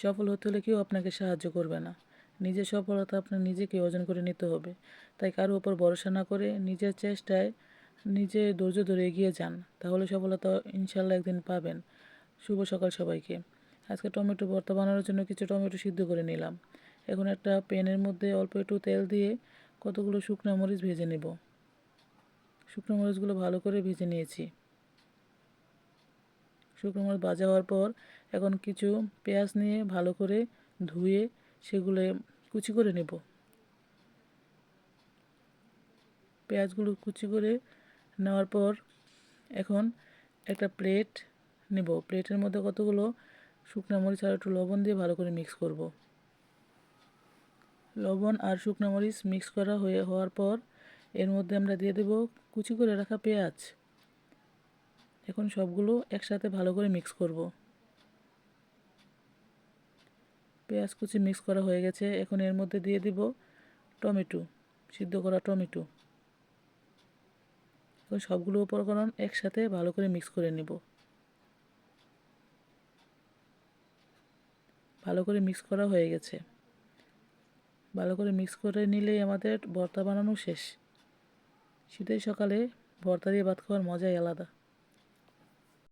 সফল হতে হলে কেউ আপনাকে সাহায্য করবে না। নিজের সফলতা আপনার নিজেকে অর্জন করে নিতে হবে। তাই কারো উপর ভরসা না করে নিজের চেষ্টায় নিজে ধৈর্য ধরে এগিয়ে যান, তাহলে সফলতা ইনশাল্লাহ একদিন পাবেন। শুভ সকাল সবাইকে। আজকে টমেটো ভর্তা বানানোর জন্য কিছু টমেটো সিদ্ধ করে নিলাম। এখন একটা প্যানের মধ্যে অল্প একটু তেল দিয়ে কতগুলো শুকনো মরিচ ভেজে নেব। শুকনো মরিচগুলো ভালো করে ভেজে নিয়েছি। শুকনো মরিচ ভাজা হওয়ার পর এখন কিছু পেঁয়াজ নিয়ে ভালো করে ধুয়ে সেগুলো কুচি করে নেব। পেঁয়াজগুলো কুচি করে নেওয়ার পর এখন একটা প্লেট নেব। প্লেটের মধ্যে কতগুলো শুকনো মরিচ আর একটু লবণ দিয়ে ভালো করে মিক্স করব। লবণ আর শুকনো মরিচ মিক্স করা হওয়ার পর এর মধ্যে আমরা দিয়ে দেব কুচি করে রাখা পেঁয়াজ। এখন সবগুলো একসাথে ভালো করে মিক্স করব। পেঁয়াজ কুচি মিক্স করা হয়ে গেছে। এখন এর মধ্যে দিয়ে দিব টমেটো, সিদ্ধ করা টমেটো। এখন সবগুলো উপকরণ একসাথে ভালো করে মিক্স করে নেব। ভালো করে মিক্স করা হয়ে গেছে। ভালো করে মিক্স করে নিলেই আমাদের ভর্তা বানানো শেষ। শীতের সকালে ভর্তা দিয়ে ভাত খাওয়ার মজাই আলাদা।